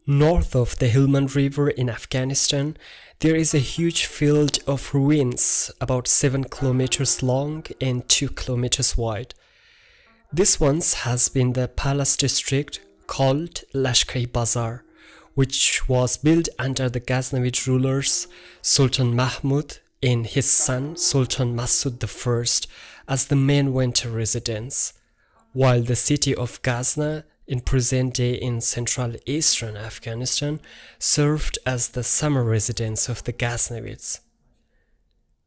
North of the Helmand River in Afghanistan, there is a huge field of ruins about 7 kilometers long and 2 kilometers wide. This once has been the palace district called Lashkari Bazar, which was built under the Ghaznavid rulers Sultan Mahmud and his son Sultan Masud I as the main winter residence, while the city of Ghazna in present day in central eastern Afghanistan served as the summer residence of the Ghaznavids.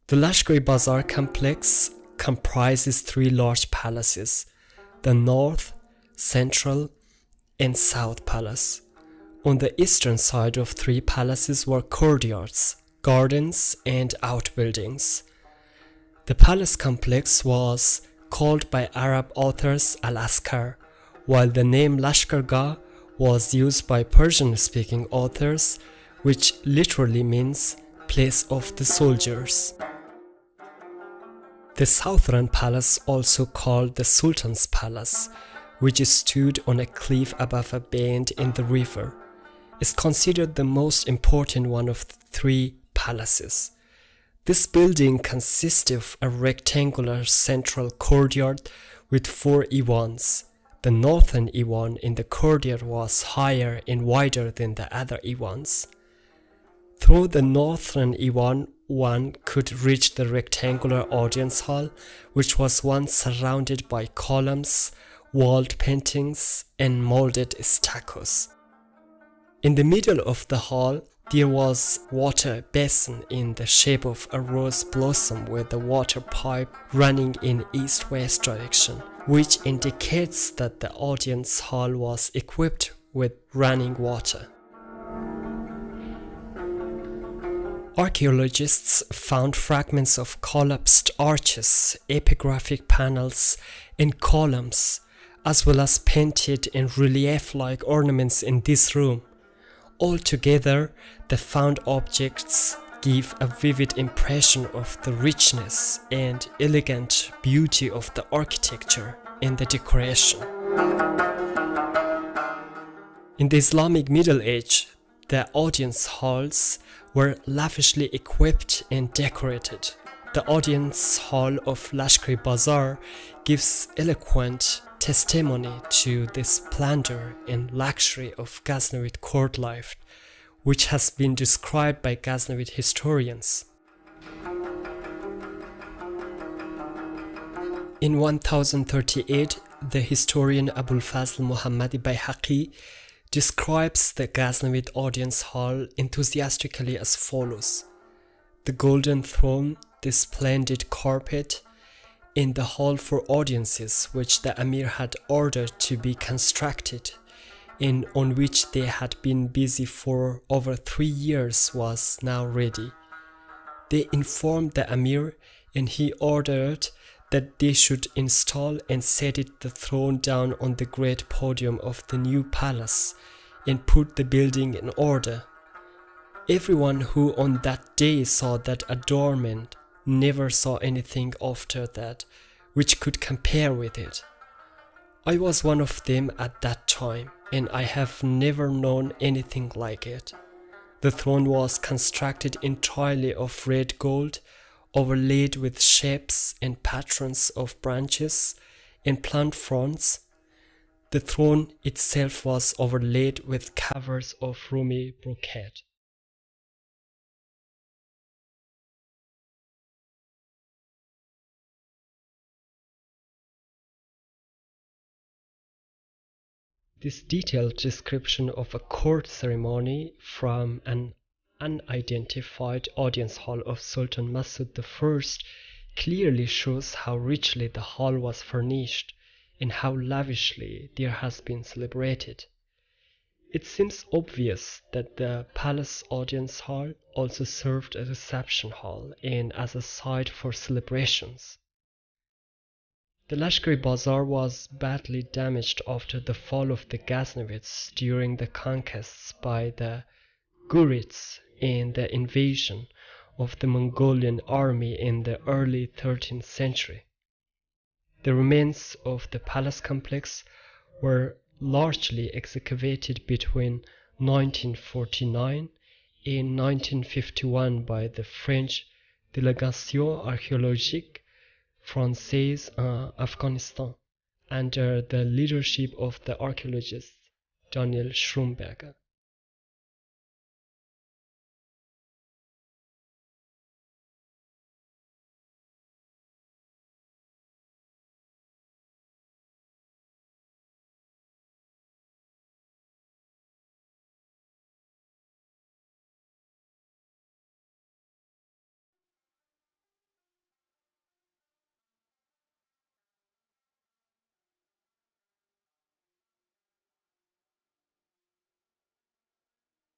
The Lashkari Bazar complex comprises 3 large palaces, the North, Central, and South Palace. On the eastern side of 3 palaces were courtyards, gardens, and outbuildings. The palace complex was called by Arab authors Al-Askar, while the name Lashkargah was used by Persian-speaking authors, which literally means place of the soldiers. The southern palace, also called the Sultan's Palace, which stood on a cliff above a bend in the river, is considered the most important one of the 3 palaces. This building consists of a rectangular central courtyard with 4 Iwans. The northern Iwan in the courtyard was higher and wider than the other Iwans. Through the northern Iwan, one could reach the rectangular audience hall, which was once surrounded by columns, walled paintings, and molded stuccos. In the middle of the hall, there was water basin in the shape of a rose blossom with a water pipe running in east-west direction, which indicates that the audience hall was equipped with running water. Archaeologists found fragments of collapsed arches, epigraphic panels, and columns, as well as painted and relief-like ornaments in this room. Altogether, the found objects give a vivid impression of the richness and elegant beauty of the architecture and the decoration. In the Islamic Middle Age, the audience halls were lavishly equipped and decorated. The audience hall of Lashkari Bazar gives eloquent testimony to the splendor and luxury of Ghaznavid court life, which has been described by Ghaznavid historians. In 1038, the historian Abul Fazl Muhammadi Bayhaqi describes the Ghaznavid audience hall enthusiastically as follows: the golden throne, the splendid carpet, in the hall for audiences which the Emir had ordered to be constructed and on which they had been busy for over 3 years was now ready. They informed the Emir and he ordered that they should install and set the throne down on the great podium of the new palace and put the building in order. Everyone who on that day saw that adornment never saw anything after that which could compare with it. I was one of them at that time, and I have never known anything like it. The throne was constructed entirely of red gold, overlaid with shapes and patterns of branches and plant fronds. The throne itself was overlaid with covers of Rumi brocade. This detailed description of a court ceremony from an unidentified audience hall of Sultan Masud I clearly shows how richly the hall was furnished and how lavishly there has been celebrated. It seems obvious that the palace audience hall also served as a reception hall and as a site for celebrations. The Lashkari Bazar was badly damaged after the fall of the Ghaznavids during the conquests by the Ghurids and the invasion of the Mongolian army in the early 13th century. The remains of the palace complex were largely excavated between 1949 and 1951 by the French Délégation archéologique française in Afghanistan under the leadership of the archaeologist Daniel Schrumberger.